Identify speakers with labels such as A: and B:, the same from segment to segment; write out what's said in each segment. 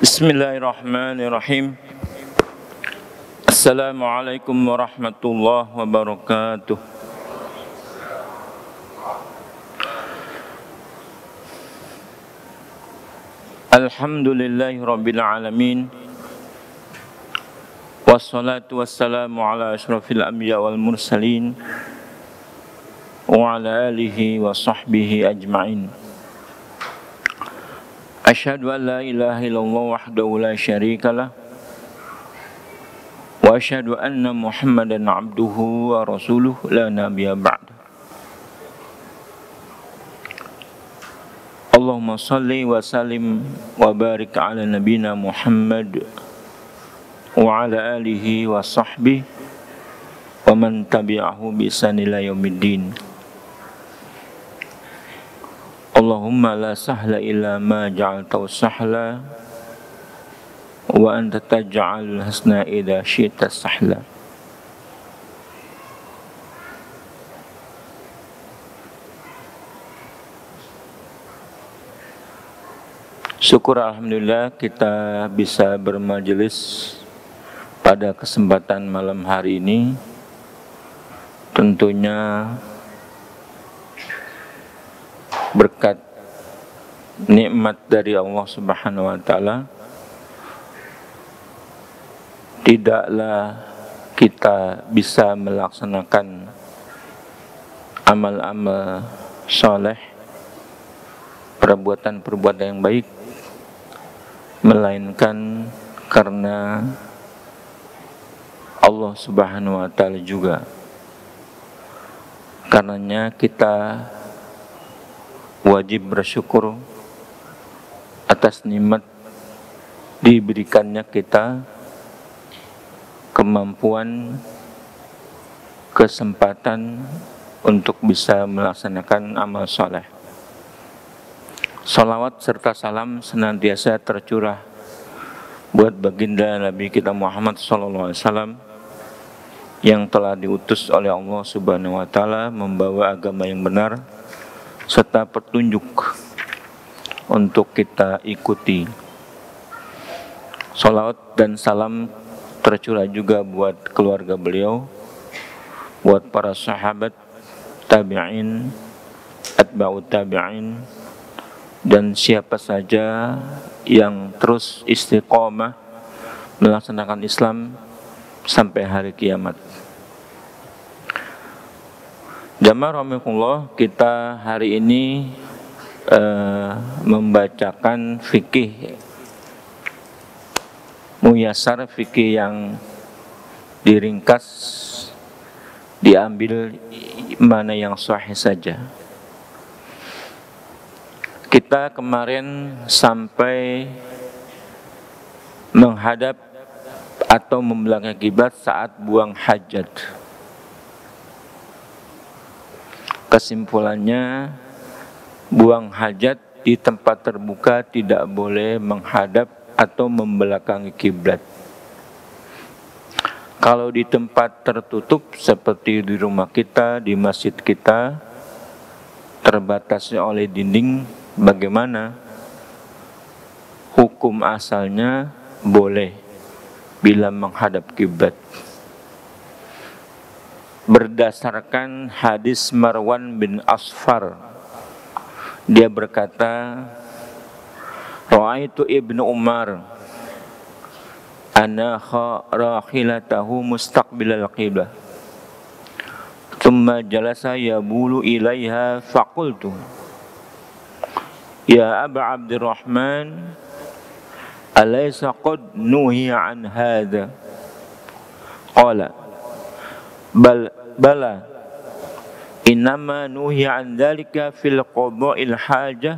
A: Bismillahirrahmanirrahim. Assalamualaikum warahmatullahi wabarakatuh. Alhamdulillahi rabbil alamin. Wassalatu wassalamu ala asyrafil anbiya wal mursalin wa ala alihi wa sahbihi ajma'in. Asyhadu an la ilaha illallah wahdahu la syarikalah wa asyhadu anna Muhammadan abduhu wa rasuluh la nabiyya ba'da. Allahumma salli wa sallim wa barik ala nabina Muhammad wa ala alihi wa sahbihi wa man tabi'ahu bi ihsan ila yaumiddin. Allahumma la sahla illa ma ja'altahu sahla wa anta taj'alul hasna idza syi'ta sahla. Syukur alhamdulillah kita bisa bermajelis pada kesempatan malam hari ini. Tentunya berkat nikmat dari Allah Subhanahu wa taala, tidaklah kita bisa melaksanakan amal-amal soleh, perbuatan-perbuatan yang baik, melainkan karena Allah Subhanahu wa taala juga. Karenanya kita wajib bersyukur atas nikmat diberikannya kita kemampuan, kesempatan untuk bisa melaksanakan amal soleh. Salawat serta salam senantiasa tercurah buat baginda Nabi kita Muhammad SAW yang telah diutus oleh Allah Subhanahu wa taala membawa agama yang benar serta petunjuk untuk kita ikuti. Salawat dan salam tercurah juga buat keluarga beliau, buat para sahabat, tabi'in, atba'ut tabi'in, dan siapa saja yang terus istiqomah melaksanakan Islam sampai hari kiamat. Jamaah rahimakumullah, kita hari ini membacakan fikih muyasar, fikih yang diringkas, diambil mana yang sahih saja. Kita kemarin sampai menghadap atau membelakangi kiblat saat buang hajat. Kesimpulannya, buang hajat di tempat terbuka tidak boleh menghadap atau membelakangi kiblat. Kalau di tempat tertutup seperti di rumah kita, di masjid kita, terbatasi oleh dinding, bagaimana? Hukum asalnya boleh bila menghadap kiblat. Berdasarkan hadis Marwan bin Asfar, dia berkata, Ra'aitu Ibnu Umar anakha rakhilatahu mustaqbilal qiblah thumma jalasa yabulu ilaiha faqultu ya Aba Abdurrahman alaysa qad nuhiya an hadha? Qala bala innama nuhiya an dhalika fil qada'il hajah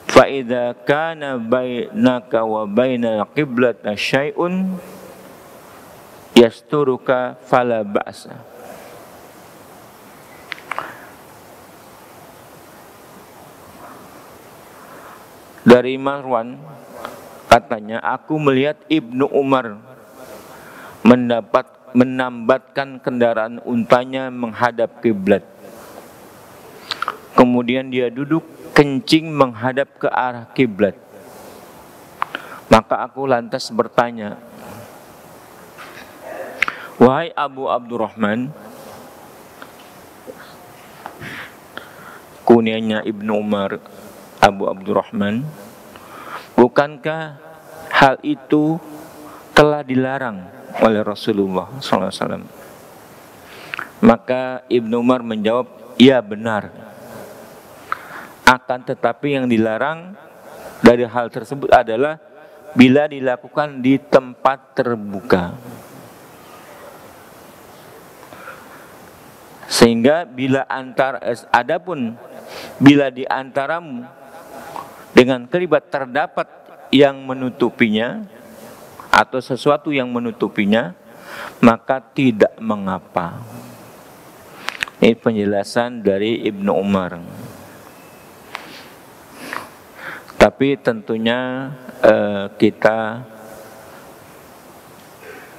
A: fa idza kana bainaka wa bainal qiblati syai'un yasturuka fala ba'sa. Dari Marwan katanya, aku melihat Ibnu Umar menambatkan kendaraan untanya menghadap kiblat. Kemudian dia duduk kencing menghadap ke arah kiblat. Maka aku lantas bertanya, wahai Abu Abdurrahman, kunyanya Ibnu Umar, Abu Abdurrahman, bukankah hal itu telah dilarang oleh Rasulullah SAW? Maka Ibnu Umar menjawab, ya benar. Akan tetapi yang dilarang dari hal tersebut adalah bila dilakukan di tempat terbuka. Sehingga adapun bila di antaramu dengan keribat terdapat yang menutupinya atau sesuatu yang menutupinya, maka tidak mengapa. Ini penjelasan dari Ibnu Umar. Tapi tentunya kita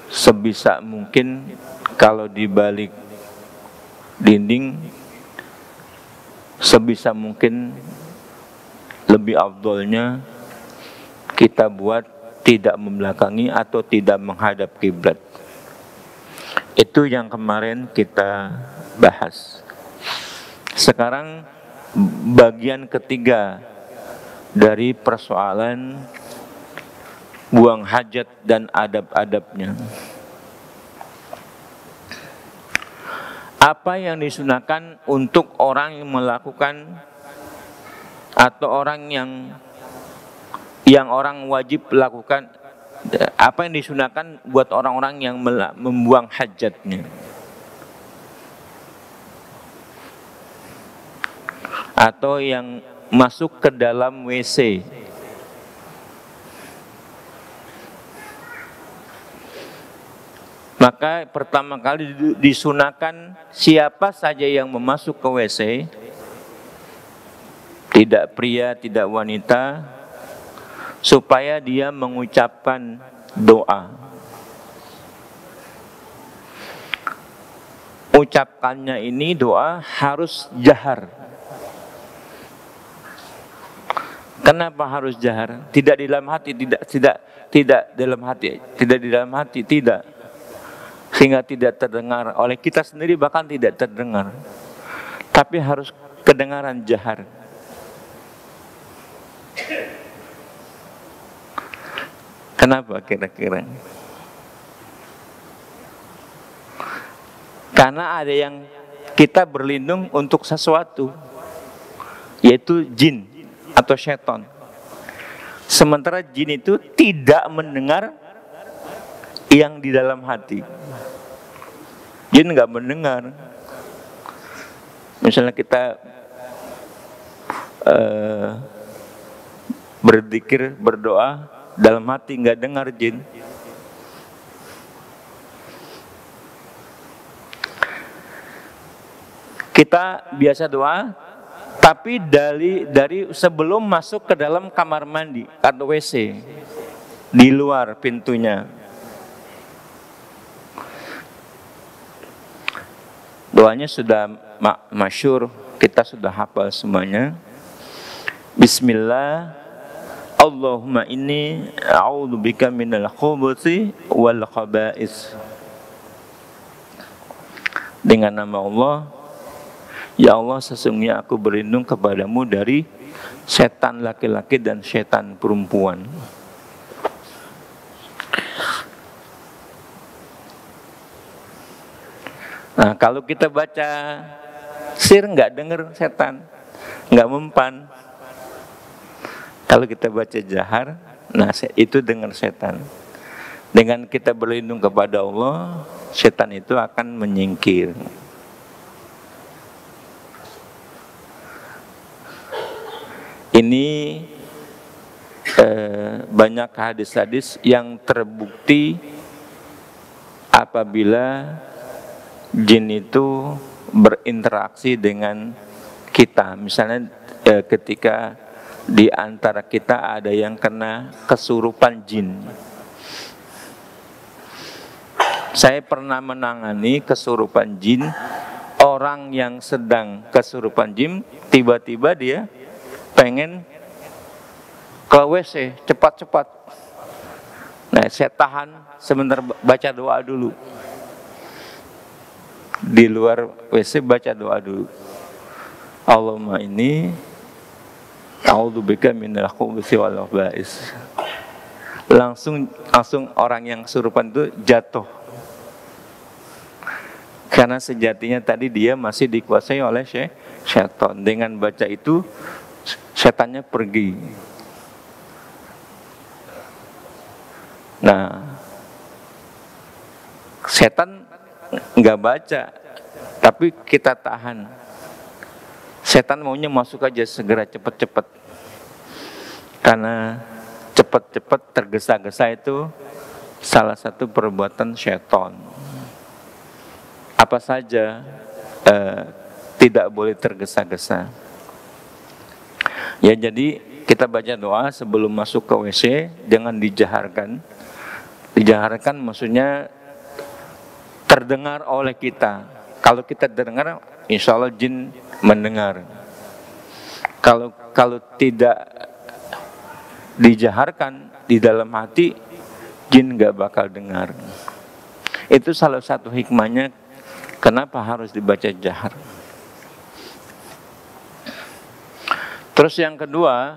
A: sebisa mungkin kalau di balik dinding sebisa mungkin lebih afdolnya kita buat tidak membelakangi atau tidak menghadap kiblat. Itu yang kemarin kita bahas. Sekarang bagian ketiga dari persoalan buang hajat dan adab-adabnya. Apa yang disunahkan untuk orang yang melakukan atau orang yang orang wajib lakukan, apa yang disunahkan buat orang-orang yang membuang hajatnya atau yang masuk ke dalam WC. Maka pertama kali disunahkan siapa saja yang memasuk ke WC, tidak pria, tidak wanita, supaya dia mengucapkan doa. Ucapkannya ini doa harus jahar. Kenapa harus jahar? Tidak di dalam hati, tidak dalam hati, tidak di dalam hati, tidak. Sehingga tidak terdengar oleh kita sendiri, bahkan tidak terdengar. Tapi harus kedengaran jahar. Kenapa kira-kira? Karena ada yang kita berlindung untuk sesuatu, yaitu jin atau syaitan. Sementara jin itu tidak mendengar yang di dalam hati. Jin nggak mendengar. Misalnya kita berzikir, berdoa, dalam hati nggak dengar jin. Kita biasa doa, tapi dari sebelum masuk ke dalam kamar mandi atau WC, di luar pintunya. Doanya sudah masyhur, kita sudah hafal semuanya. Bismillah, Allahumma inni a'udzubika minal khubuthi wal khaba'is. Dengan nama Allah, ya Allah, sesungguhnya aku berlindung kepadamu dari setan laki-laki dan setan perempuan. Nah, kalau kita baca sir nggak dengar setan, nggak mempan. Kalau kita baca jahar, nah itu dengar setan. Dengan kita berlindung kepada Allah, setan itu akan menyingkir. Ini banyak hadis-hadis yang terbukti apabila jin itu berinteraksi dengan kita. Misalnya ketika di antara kita ada yang kena kesurupan jin. Saya pernah menangani kesurupan jin. Orang yang sedang kesurupan jin, tiba-tiba dia pengen ke WC cepat-cepat. Nah, saya tahan sebentar, baca doa dulu. Di luar WC baca doa dulu. Allahumma inni a'udzubika minal khubuthi wal khaba'is. Langsung orang yang kesurupan itu jatuh. Karena sejatinya tadi dia masih dikuasai oleh syaitan. Dengan baca itu setannya pergi. Nah, setan nggak baca, tapi kita tahan. Setan maunya masuk aja segera cepat-cepat. Karena cepat-cepat tergesa-gesa itu salah satu perbuatan syaitan. Apa saja tidak boleh tergesa-gesa. Ya, jadi kita baca doa sebelum masuk ke WC, jangan dijaharkan. Dijaharkan maksudnya terdengar oleh kita. Kalau kita dengar, insya Allah jin mendengar. Kalau tidak dijaharkan di dalam hati, jin gak bakal dengar. Itu salah satu hikmahnya kenapa harus dibaca jahar. Terus yang kedua,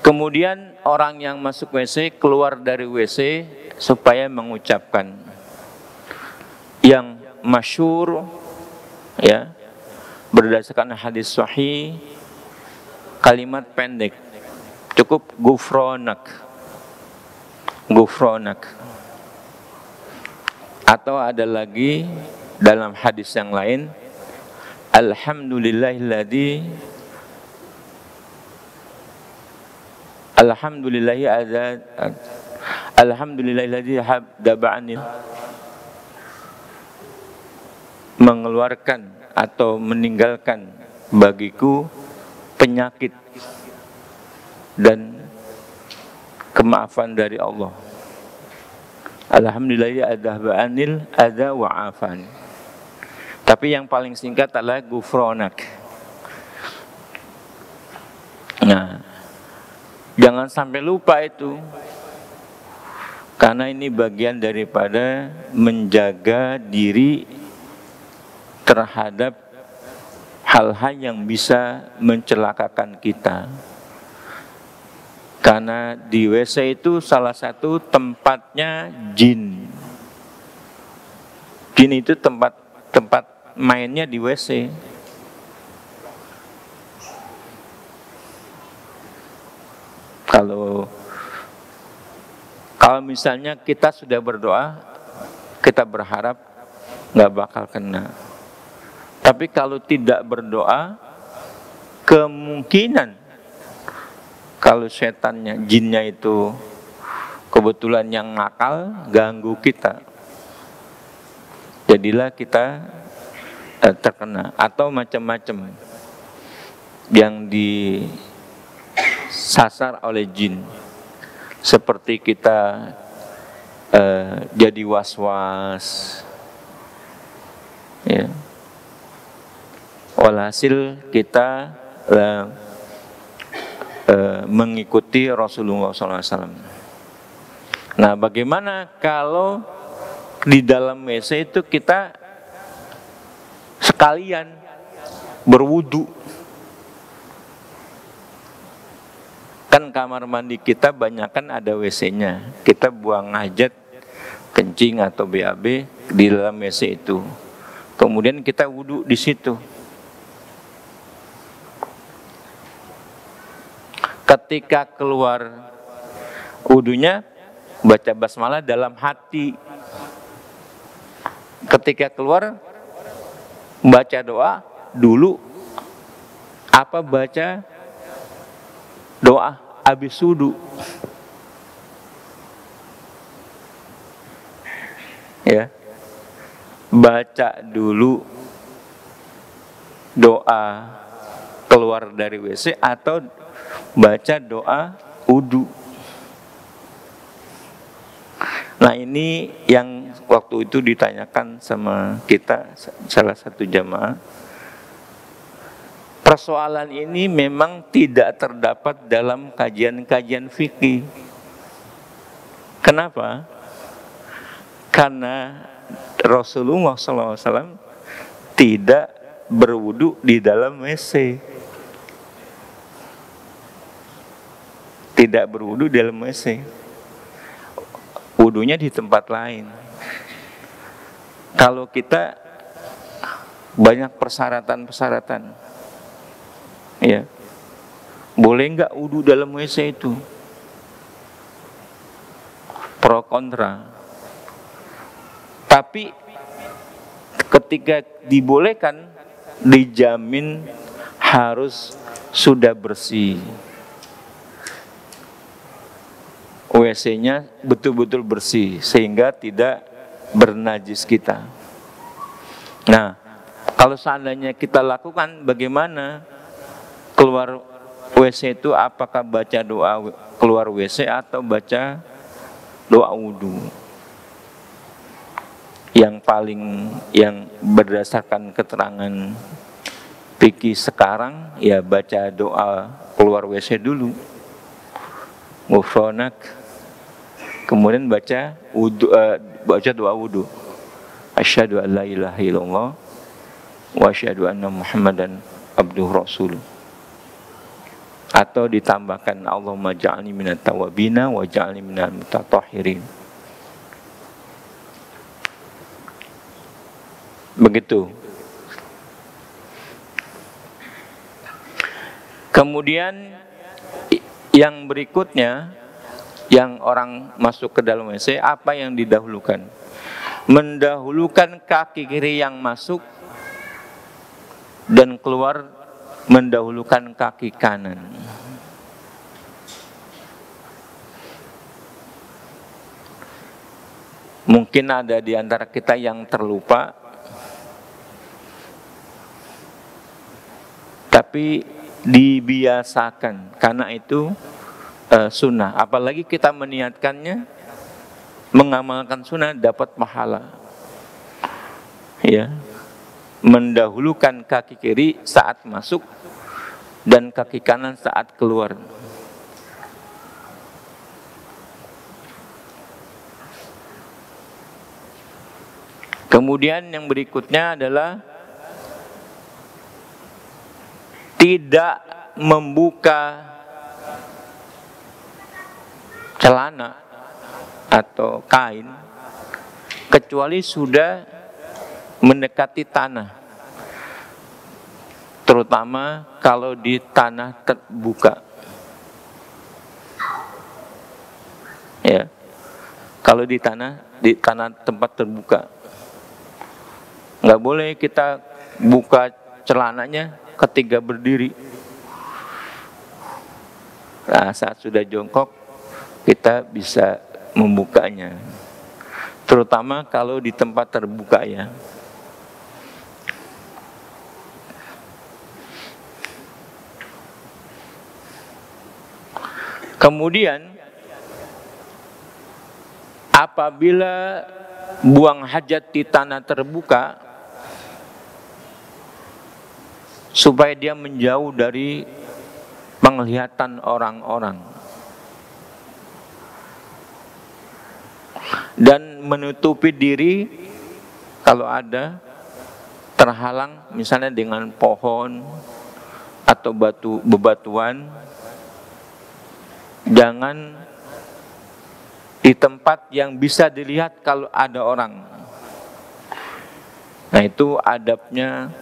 A: kemudian orang yang masuk WC keluar dari WC supaya mengucapkan yang masyhur, ya, berdasarkan hadis sahih, kalimat pendek, cukup gufronak, atau ada lagi dalam hadis yang lain, alhamdulillahi habdaba'ani, mengeluarkan atau meninggalkan bagiku penyakit dan kemaafan dari Allah. Alhamdulillahi adhaba'anil adha wa'afan. Tapi yang paling singkat adalah gufronak. Nah, jangan sampai lupa itu, karena ini bagian daripada menjaga diri terhadap hal-hal yang bisa mencelakakan kita. Karena di WC itu salah satu tempatnya jin. Jin itu tempat mainnya di WC. Kalau misalnya kita sudah berdoa, kita berharap nggak bakal kena. Tapi kalau tidak berdoa, kemungkinan kalau setannya, jinnya itu kebetulan yang nakal, ganggu kita, jadilah kita terkena. Atau macam-macam yang disasar oleh jin, seperti kita jadi was-was, ya. Walhasil kita mengikuti Rasulullah SAW. Nah, bagaimana kalau di dalam WC itu kita sekalian berwudu? Kan kamar mandi kita banyak kan ada WC-nya. Kita buang hajat, kencing atau BAB di dalam WC itu. Kemudian kita wudu di situ. Ketika keluar wudunya, baca basmalah dalam hati. Ketika keluar, baca doa dulu. Apa baca doa habis wudu? Ya, baca dulu doa keluar dari WC atau baca doa wudu. Nah, ini yang waktu itu ditanyakan sama kita salah satu jamaah. persoalan ini memang tidak terdapat dalam kajian-kajian fikih. Kenapa? Karena Rasulullah SAW tidak berwudu di dalam WC. Tidak berwudu di dalam WC. Wudunya di tempat lain. Kalau kita banyak persyaratan-persyaratan, ya, boleh nggak wudu dalam WC itu? Pro kontra. Tapi ketika dibolehkan, dijamin harus sudah bersih. WC-nya betul-betul bersih sehingga tidak bernajis kita. Nah, kalau seandainya kita lakukan, bagaimana keluar WC itu? Apakah baca doa keluar WC atau baca doa wudu? Yang berdasarkan keterangan fikih sekarang, ya baca doa keluar WC dulu, ghufranak, kemudian baca doa wudu, asyhadu an la ilaha illallah wa asyhadu anna muhammadan abduhu rasul, atau ditambahkan Allahumma ja'alni minat tawabina wa ja'alni minal mutatahhirin. Begitu. Kemudian yang berikutnya, yang orang masuk ke dalam WC, apa yang didahulukan? Mendahulukan kaki kiri yang masuk dan keluar, mendahulukan kaki kanan. Mungkin ada di antara kita yang terlupa, tapi dibiasakan, karena itu sunnah. Apalagi kita meniatkannya, mengamalkan sunnah, dapat pahala. Ya, mendahulukan kaki kiri saat masuk dan kaki kanan saat keluar. Kemudian yang berikutnya adalah tidak membuka celana atau kain kecuali sudah mendekati tanah, terutama kalau di tanah terbuka. Ya, kalau di tanah tempat terbuka, nggak boleh kita buka celananya ketika berdiri. Nah, saat sudah jongkok kita bisa membukanya, terutama kalau di tempat terbuka, ya. Kemudian apabila buang hajat di tanah terbuka, supaya dia menjauh dari penglihatan orang-orang dan menutupi diri kalau ada terhalang, misalnya dengan pohon atau bebatuan. Jangan di tempat yang bisa dilihat kalau ada orang. Nah, itu adabnya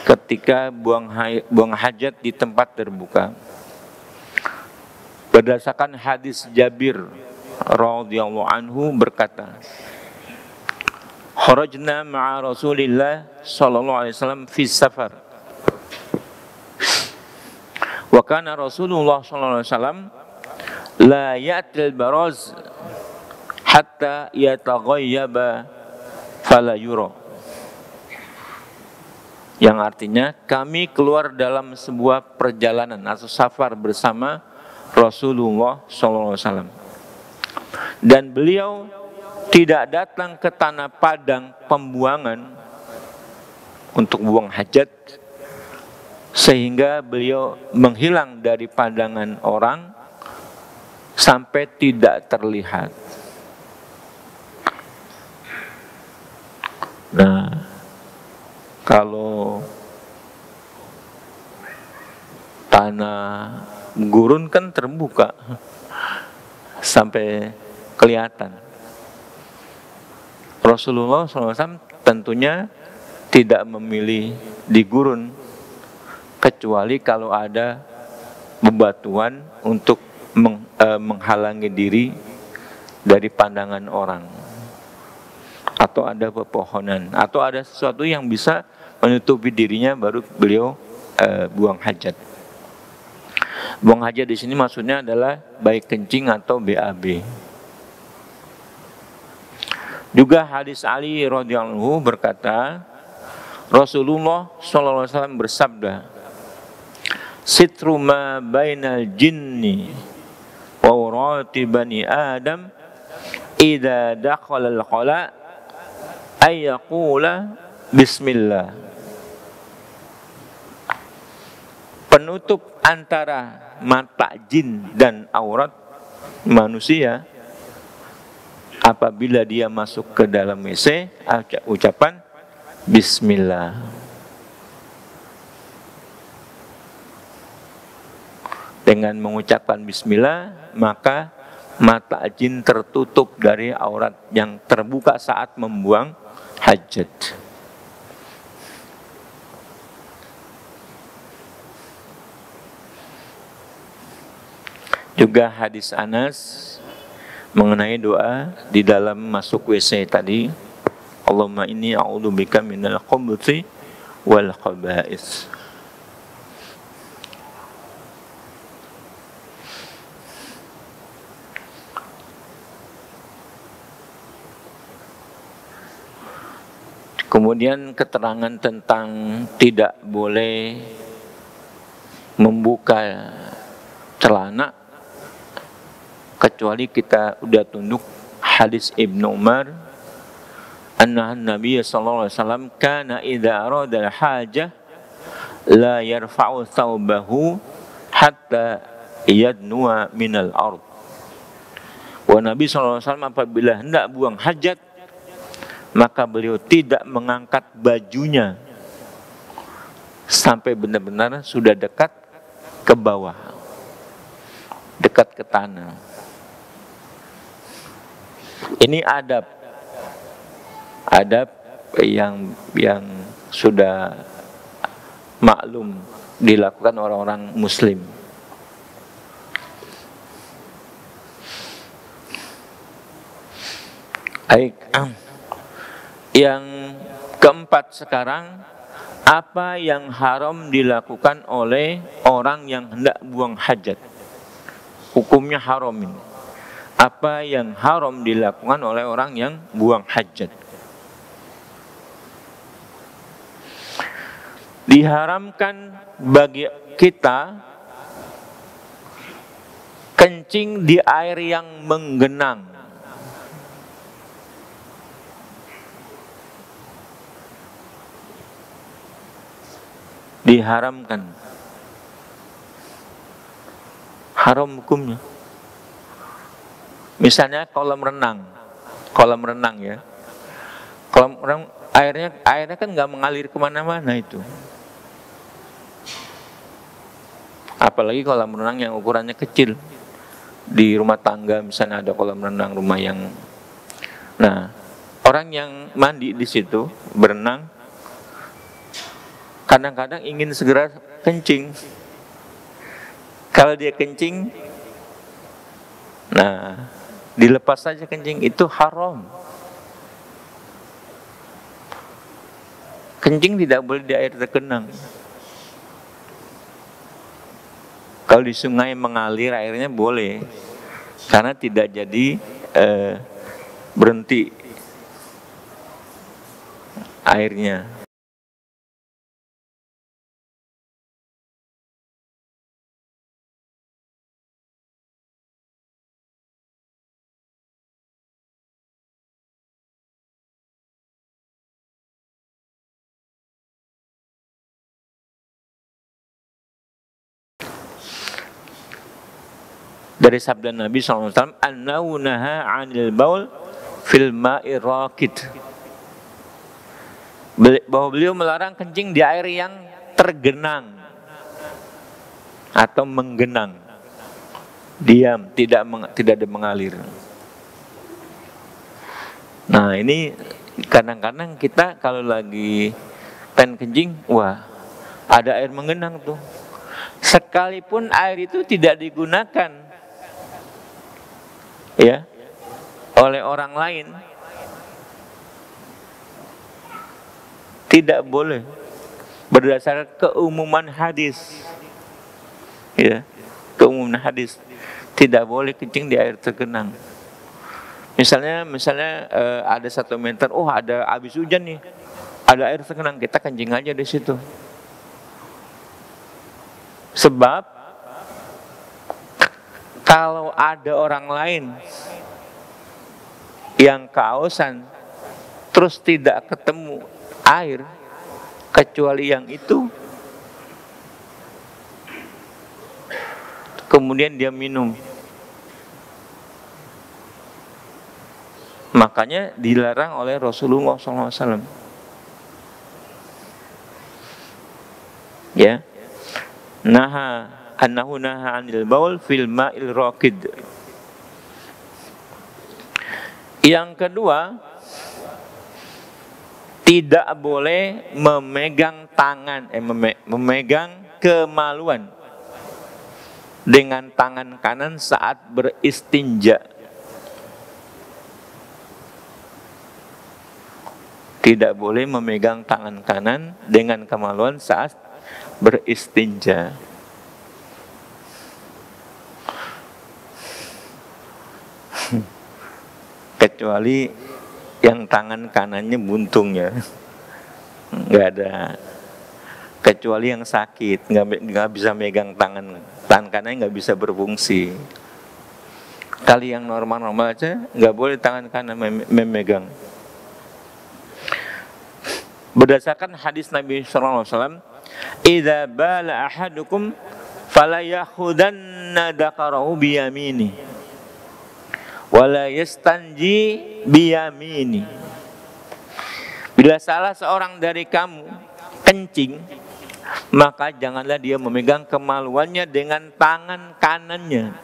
A: ketika buang hajat di tempat terbuka. Berdasarkan hadis Jabir radhiyallahu anhu berkata, kharajna ma'a Rasulillah sallallahu alaihi wasallam fi safar. Wa kana Rasulullah sallallahu alaihi wasallam la ya'til baraz hatta yataghayyaba fala yura. Yang artinya, kami keluar dalam sebuah perjalanan atau safar bersama Rasulullah SAW, dan beliau tidak datang ke tanah padang pembuangan untuk buang hajat sehingga beliau menghilang dari pandangan orang sampai tidak terlihat. Nah, kalau tanah gurun kan terbuka sampai kelihatan. Rasulullah SAW tentunya tidak memilih di gurun, kecuali kalau ada bebatuan untuk menghalangi diri dari pandangan orang, atau ada pepohonan, atau ada sesuatu yang bisa menutupi dirinya, baru beliau buang hajat. Buang hajat di sini maksudnya adalah baik kencing atau BAB. Juga hadis Ali radhiyallahu anhu berkata, Rasulullah SAW bersabda, "Sitru ma bainal jinni wa urati bani Adam idza dakhala al-khala ay yaqula bismillah." Penutup antara mata jin dan aurat manusia apabila dia masuk ke dalam WC, ucapan bismillah. Dengan mengucapkan bismillah, maka mata jin tertutup dari aurat yang terbuka saat membuang hajat. Juga hadis Anas mengenai doa di dalam masuk WC tadi, Allahumma inni a'udzubika minal khubuthi wal khaba'is. Kemudian keterangan tentang tidak boleh membuka celana kecuali kita udah tunduk. Hadis Ibnu Umar, anna Nabi sallallahu alaihi wasallam kana idza arada al-hajah la yarfa'u thawbahu hatta yadnuwa minal ard. Wa Nabi sallallahu alaihi wasallam apabila hendak buang hajat, maka beliau tidak mengangkat bajunya sampai benar-benar sudah dekat ke bawah, dekat ke tanah. Ini adab yang sudah maklum dilakukan orang-orang Muslim. Baik. Yang keempat sekarang, apa yang haram dilakukan oleh orang yang hendak buang hajat? Hukumnya haram ini. Apa yang haram dilakukan oleh orang yang buang hajat? Diharamkan bagi kita kencing di air yang menggenang. Diharamkan. Haram hukumnya. Misalnya kolam renang ya. Kolam renang airnya kan nggak mengalir kemana-mana itu. Apalagi kolam renang yang ukurannya kecil. Di rumah tangga misalnya ada kolam renang rumah yang. Nah, orang yang mandi di situ berenang, kadang-kadang ingin segera kencing. Kalau dia kencing, nah dilepas saja kencing, itu haram. Kencing tidak boleh di air tergenang. Kalau di sungai mengalir airnya boleh, karena tidak jadi berhenti airnya. Dari sabda Nabi SAW, annahu naha 'anil baul fil ma'i raqid. Bahwa beliau melarang kencing di air yang tergenang atau menggenang. Diam, tidak ada mengalir. Nah, ini kadang-kadang kita kalau lagi pengen kencing, wah, ada air menggenang tuh. Sekalipun air itu tidak digunakan ya oleh orang lain, tidak boleh berdasarkan keumuman hadis. Ya, keumuman hadis tidak boleh kencing di air tergenang. Misalnya ada 1 meter, oh ada habis hujan nih, ada air tergenang, kita kencing aja di situ. Sebab kalau ada orang lain yang kehausan terus tidak ketemu air kecuali yang itu, kemudian dia minum, makanya dilarang oleh Rasulullah SAW. Ya, annahu naha 'anil baul fil ma'il raqid. Yang kedua, tidak boleh memegang tangan, memegang kemaluan dengan tangan kanan saat beristinja. Tidak boleh memegang tangan kanan dengan kemaluan saat beristinja. Kecuali yang tangan kanannya buntung ya, nggak ada. Kecuali yang sakit, nggak bisa megang tangan kanannya, nggak bisa berfungsi. Kali yang normal-normal aja nggak boleh tangan kanan memegang. Berdasarkan hadis Nabi SAW, idza bala ahadukum fala yakhudanna dzakarahu biyamini wala yastanji biyamini. Bila salah seorang dari kamu kencing, maka janganlah dia memegang kemaluannya dengan tangan kanannya,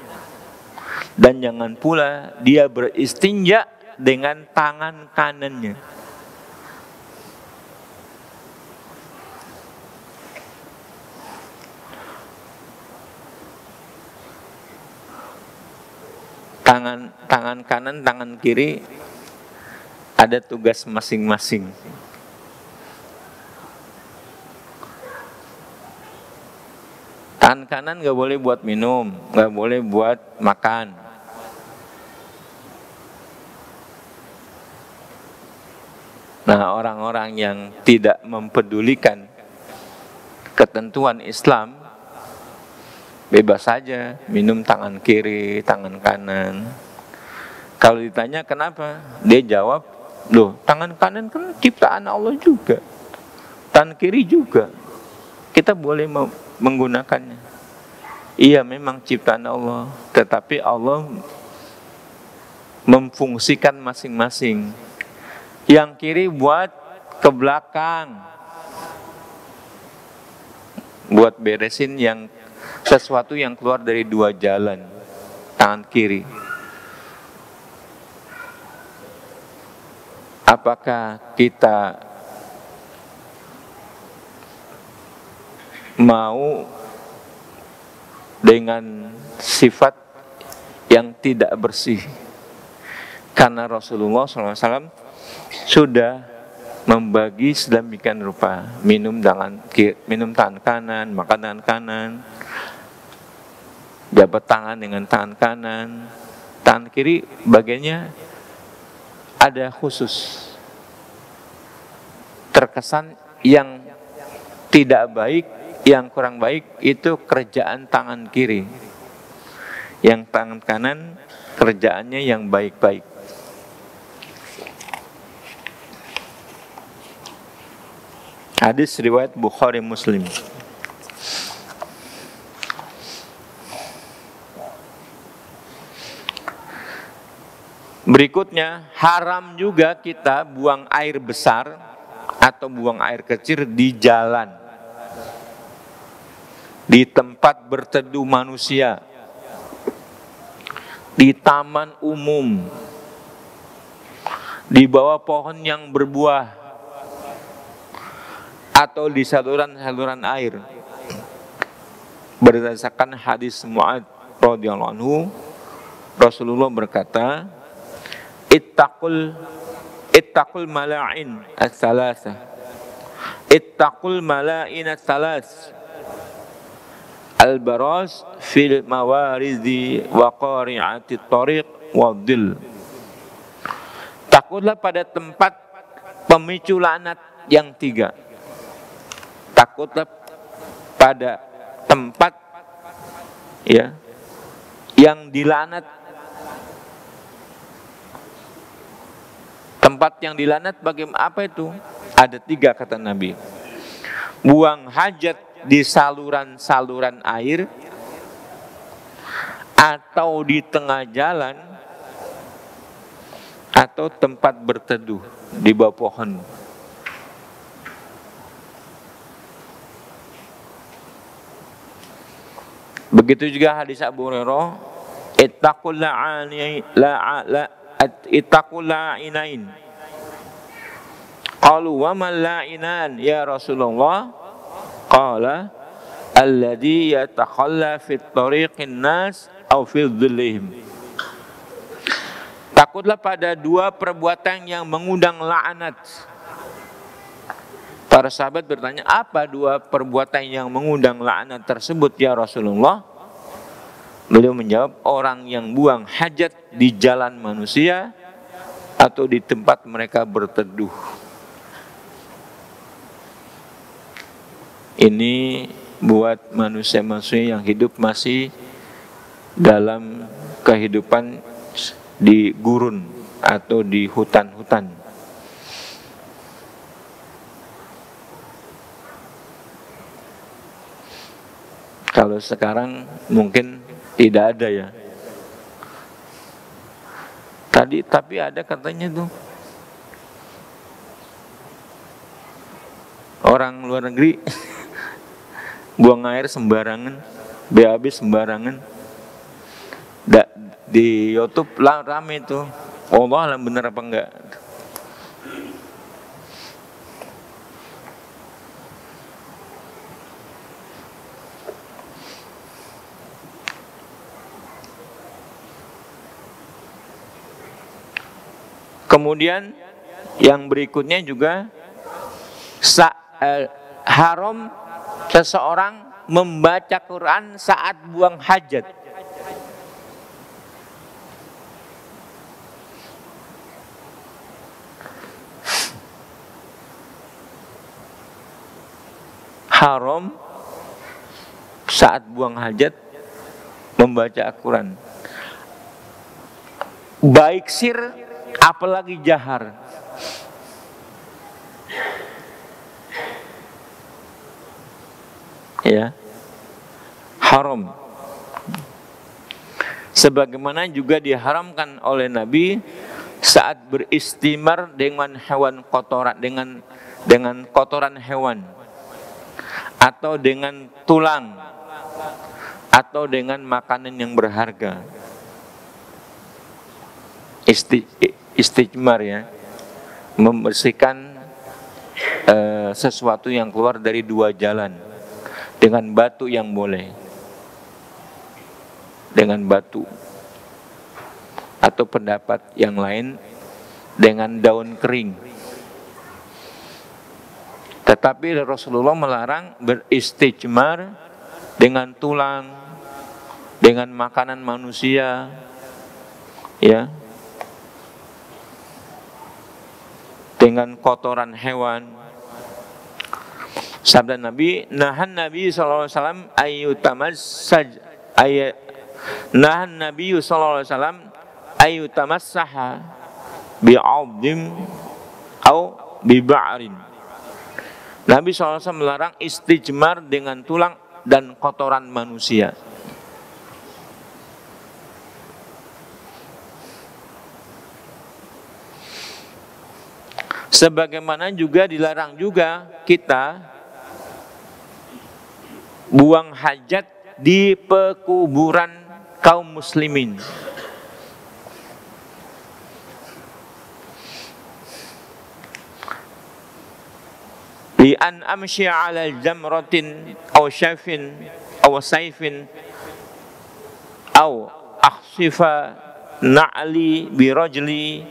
A: dan jangan pula dia beristinja dengan tangan kanannya. Tangan kanan, tangan kiri ada tugas masing-masing. Tangan kanan nggak boleh buat minum, nggak boleh buat makan. Nah, orang-orang yang tidak mempedulikan ketentuan Islam, bebas saja minum tangan kiri, tangan kanan. Kalau ditanya kenapa, dia jawab, loh, tangan kanan kan ciptaan Allah juga, tangan kiri juga, kita boleh menggunakannya. Iya, memang ciptaan Allah, tetapi Allah memfungsikan masing-masing. Yang kiri buat ke belakang, buat beresin sesuatu yang keluar dari 2 jalan, tangan kiri. Apakah kita mau dengan sifat yang tidak bersih? Karena Rasulullah SAW sudah membagi sedemikian rupa, minum tangan kanan, makan tangan kanan, jabat tangan dengan tangan kanan, tangan kiri bagiannya ada khusus. Terkesan yang tidak baik, yang kurang baik itu kerjaan tangan kiri. Yang tangan kanan kerjaannya yang baik-baik. Hadis riwayat Bukhari Muslim. Berikutnya, haram juga kita buang air besar atau buang air kecil di jalan, di tempat berteduh manusia, di taman umum, di bawah pohon yang berbuah, atau di saluran-saluran air. Berdasarkan hadis Mu'adz radhiyallahu anhu, Rasulullah berkata, Ittaqul mala'in as-salasa. Ittaqul mala'in as-salas. Al-baras fil mawarizi wa qari'ati tariq wa dhil. Takutlah pada tempat pemicu laknat yang 3. Takutlah pada tempat ya yang dilaknat. Tempat yang dilaknat bagaimana, apa itu? Ada 3 kata Nabi. Buang hajat di saluran-saluran air, atau di tengah jalan, atau tempat berteduh di bawah pohon. Begitu juga hadis Abu Hurairah, ittaqul la'inain. Qalu wa man la'inan ya Rasulullah? Qala alladhi yatakhalla fit tariqin nas aw fi dhillihim. Takutlah pada 2 perbuatan yang mengundang laknat. Para sahabat bertanya, apa 2 perbuatan yang mengundang laknat tersebut ya Rasulullah? Beliau menjawab, orang yang buang hajat di jalan manusia atau di tempat mereka berteduh. Ini buat manusia-manusia yang hidup masih dalam kehidupan di gurun atau di hutan-hutan. Kalau sekarang mungkin tidak ada ya. Tapi ada katanya tuh. Orang luar negeri buang air sembarangan, BAB sembarangan. Di YouTube rame itu. Allah alam bener apa enggak? Kemudian yang berikutnya juga haram seseorang membaca Quran saat buang hajat. Haram saat buang hajat membaca Al-Quran, baik sir apalagi jahar. Ya, haram. Sebagaimana juga diharamkan oleh Nabi saat beristimar dengan hewan kotoran, dengan kotoran hewan, atau dengan tulang, atau dengan makanan yang berharga. Istijmar ya, membersihkan sesuatu yang keluar dari 2 jalan dengan batu yang boleh, dengan batu, atau pendapat yang lain dengan daun kering. Tetapi Rasulullah melarang beristijmar dengan tulang, dengan makanan manusia, ya, dengan kotoran hewan. Sabda Nabi, nahan Nabi sallallahu alaihi wasallam ayyutamassaj nahan Nabi sallallahu alaihi wasallam ayyutamassaha bi'adhim au biba'rin. Nabi SAW melarang istijmar dengan tulang dan kotoran manusia. Sebagaimana juga dilarang juga kita buang hajat di pekuburan kaum muslimin. Li an amshi ala jamratin aw syafin aw saifin aw akhsifa na'li bi rajli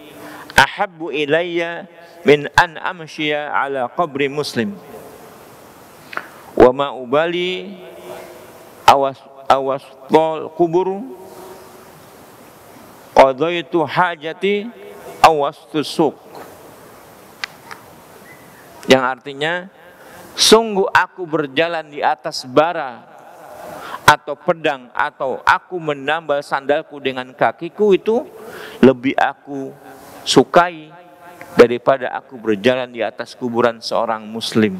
A: ahabbu ilayya min an amshiya ala qabri muslim wa ma ubali awas tol kubur qadaitu hajati awas tusuk, yang artinya sungguh aku berjalan di atas bara atau pedang atau aku menambal sandalku dengan kakiku itu lebih aku sukai daripada aku berjalan di atas kuburan seorang muslim.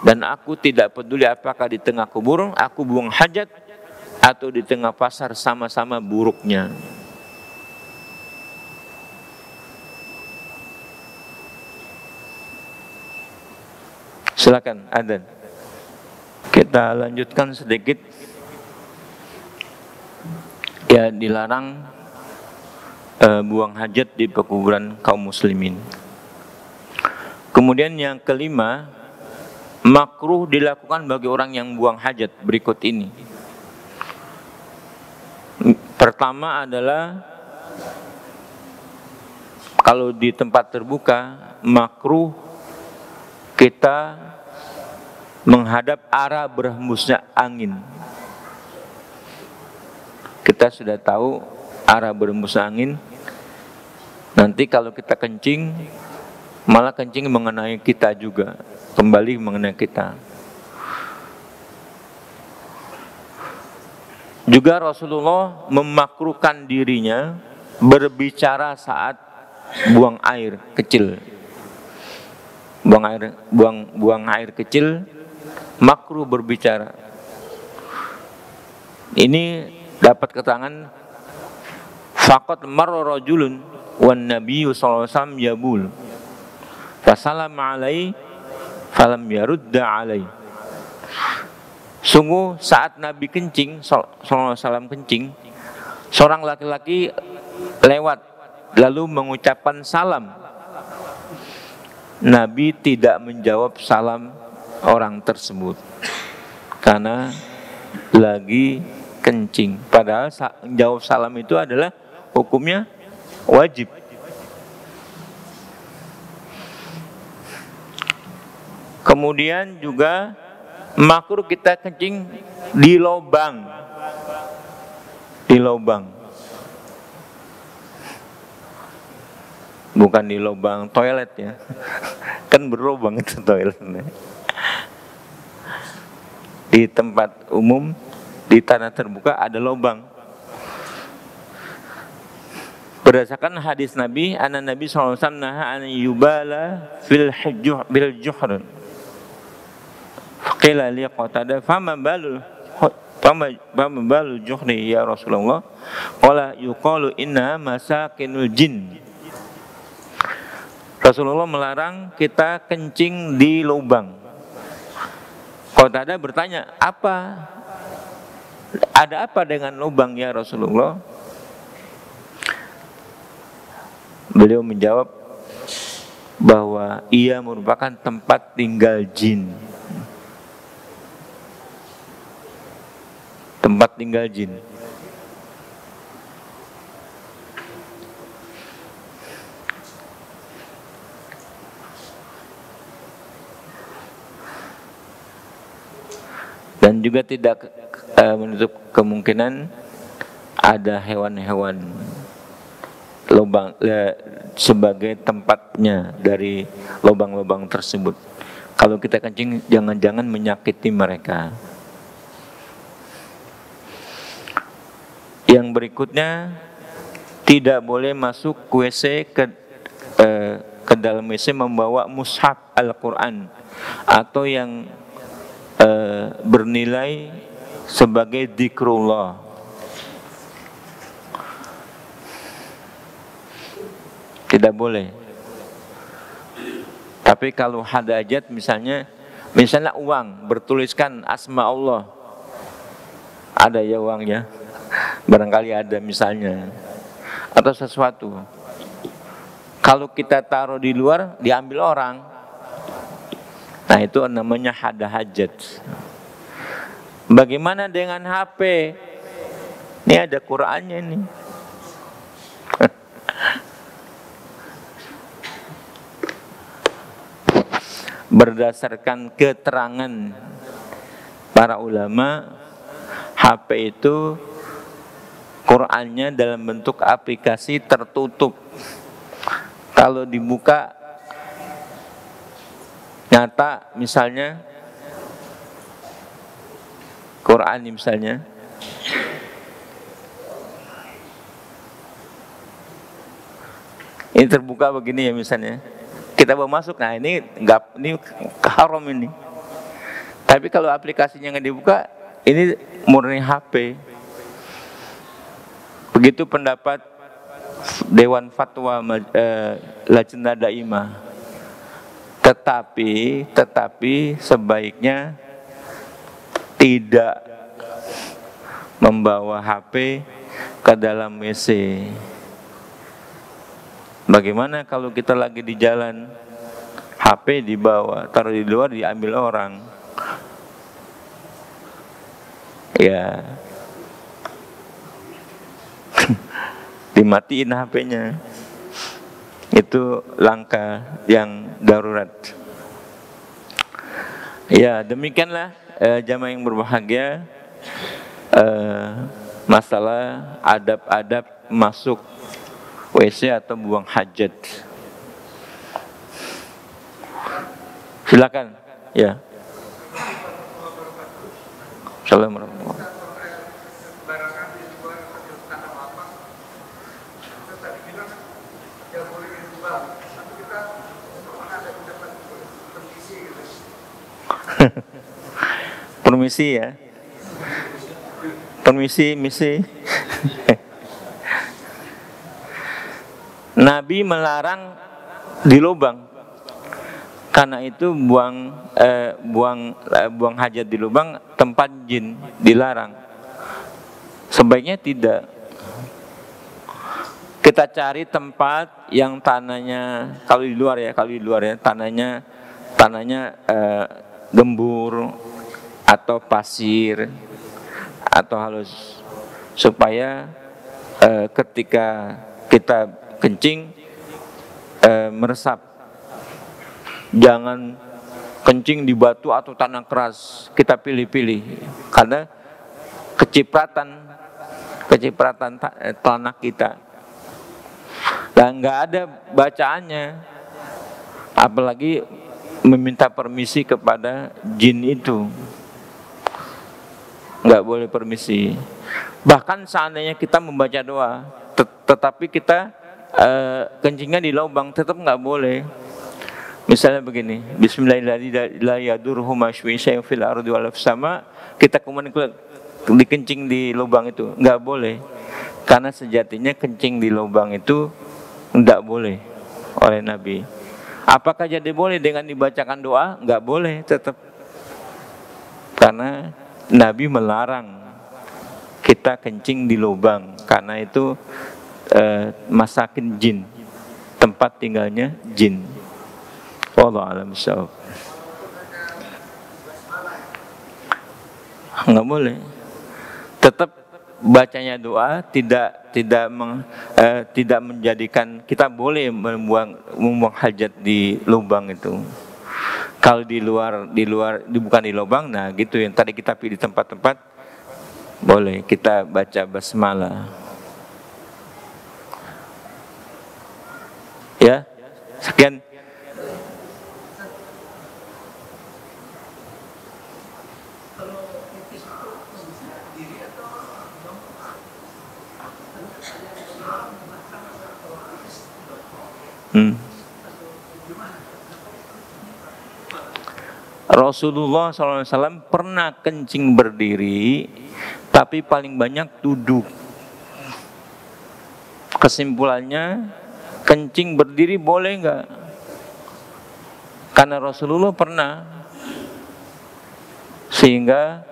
A: Dan aku tidak peduli apakah di tengah kubur aku buang hajat atau di tengah pasar, sama-sama buruknya. Silakan adzan. Kita lanjutkan sedikit. Ya, dilarang buang hajat di pekuburan kaum muslimin. Kemudian yang kelima, makruh dilakukan bagi orang yang buang hajat berikut ini. Pertama adalah kalau di tempat terbuka, makruh kita menghadap arah berhembusnya angin. Kita sudah tahu arah berhembusnya angin. Nanti kalau kita kencing, malah kencing mengenai kita juga, kembali mengenai kita. Juga Rasulullah memakruhkan dirinya berbicara saat buang air kecil. Buang air kecil, makruh berbicara. Ini dapat keterangan faqad marra rajulun wan nabiyyu sallallahu alaihi wasallam yabul fasallama alaihi falam yarudda alaihi. Sungguh saat Nabi kencing sallallahu alaihi wasallam kencing, seorang laki-laki lewat lalu mengucapkan salam. Nabi tidak menjawab salam orang tersebut karena lagi kencing. Padahal jawab salam itu adalah hukumnya wajib. Kemudian juga makruh kita kencing di lubang. Di lubang. Bukan di lubang toilet ya. Kan berlubang itu toiletnya. Di tempat umum, di tanah terbuka ada lubang. Berdasarkan hadis Nabi, anna Nabi sallallahu alaihi wasallam naha an yubala bil juhr. Qila li qatada fama balul juhri ya Rasulullah. Qala yuqalu inna masakinul jin. Rasulullah melarang kita kencing di lubang. Qatada bertanya, ada apa dengan lubang ya Rasulullah? Beliau menjawab bahwa ia merupakan tempat tinggal jin. Tempat tinggal jin. Dan juga tidak menutup kemungkinan ada hewan-hewan lubang sebagai tempatnya dari lubang-lubang tersebut. Kalau kita kencing, jangan-jangan menyakiti mereka. Yang berikutnya, tidak boleh masuk WC ke dalam WC membawa mushaf Al-Quran atau yang bernilai sebagai dzikrullah. tidak boleh. Tapi kalau hadajat misalnya uang bertuliskan asma Allah, ada ya uangnya, barangkali ada misalnya, atau sesuatu. Kalau kita taruh di luar diambil orang, nah itu namanya hadajat. Bagaimana dengan HP? Ini ada Qur'annya nih. Berdasarkan keterangan para ulama, HP itu Qur'annya dalam bentuk aplikasi tertutup. Kalau dibuka nyata misalnya Quran misalnya, ini terbuka begini ya misalnya, kita bawa masuk, nah ini haram ini. Tapi kalau aplikasinya nggak dibuka, ini murni HP. Begitu pendapat Dewan Fatwa Lajnah Daimah. Tetapi sebaiknya tidak membawa HP ke dalam WC. Bagaimana kalau kita lagi di jalan, HP dibawa, taruh di luar, diambil orang? Ya, dimatiin HP-nya. Itu langkah yang darurat. Ya, demikianlah jamaah yang berbahagia, masalah adab-adab masuk WC atau buang hajat. Silakan. Ya. Assalamualaikum. Permisi ya. Permisi, misi. Nabi melarang di lubang. Karena itu buang hajat di lubang tempat jin dilarang. Sebaiknya tidak. Kita cari tempat yang tanahnya, kalau di luar ya, tanahnya gembur atau pasir atau halus, supaya ketika kita kencing meresap. Jangan kencing di batu atau tanah keras, kita pilih-pilih karena kecipratan tanah kita. Dan nggak ada bacaannya, apalagi meminta permisi kepada jin itu, nggak boleh permisi. Bahkan seandainya kita membaca doa, tetapi kita kencingnya di lubang, tetap nggak boleh. Misalnya begini, Bismillahirrahmanirrahim, kita kemudian dikencing di lubang itu, nggak boleh. Karena sejatinya kencing di lubang itu nggak boleh oleh Nabi. Apakah jadi boleh dengan dibacakan doa? Nggak boleh tetap. Karena Nabi melarang kita kencing di lubang, karena itu masakin jin, tempat tinggalnya jin. Wallahu a'lam bishawab. Nggak boleh. Tetap bacanya doa tidak menjadikan kita boleh membuang hajat di lubang itu. Kalau di luar bukan di lubang, nah gitu yang tadi kita pilih tempat-tempat, boleh kita baca basmalah. Ya, sekian. Rasulullah SAW pernah kencing berdiri, tapi paling banyak duduk. Kesimpulannya, kencing berdiri boleh nggak? Karena Rasulullah pernah, sehingga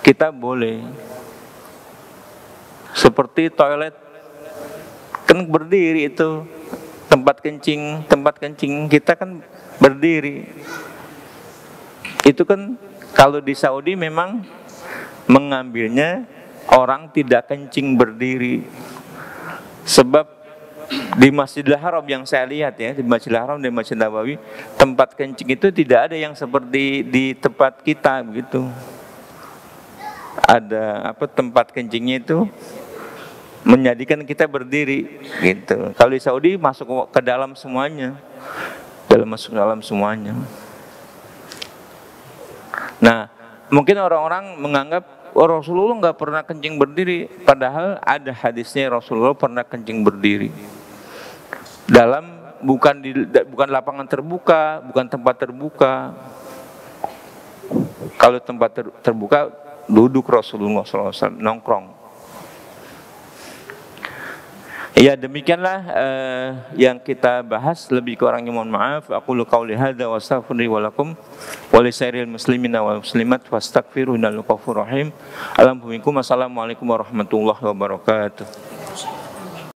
A: kita boleh. Seperti toilet kan berdiri itu, tempat kencing kita kan berdiri. Itu kan kalau di Saudi memang mengambilnya orang tidak kencing berdiri. Sebab di Masjidil Haram yang saya lihat ya, di Masjidil Haram dan Masjid Nabawi, tempat kencing itu tidak ada yang seperti di tempat kita begitu. Ada tempat kencingnya itu menjadikan kita berdiri gitu. Kalau di Saudi masuk ke dalam semuanya, masuk dalam semuanya. Nah, mungkin orang-orang menganggap Rasulullah nggak pernah kencing berdiri, padahal ada hadisnya Rasulullah pernah kencing berdiri. Bukan lapangan terbuka, bukan tempat terbuka. Kalau tempat terbuka duduk Rasulullah SAW, nongkrong. Ya, demikianlah yang kita bahas. Lebih kurangnya mohon maaf. Aqulu qauli hadza wa astaghfiru wa lakum wa lisairil muslimina wal muslimat fastaghfiruhu innahu ghafurur rahim. Assalamualaikum warahmatullahi wabarakatuh.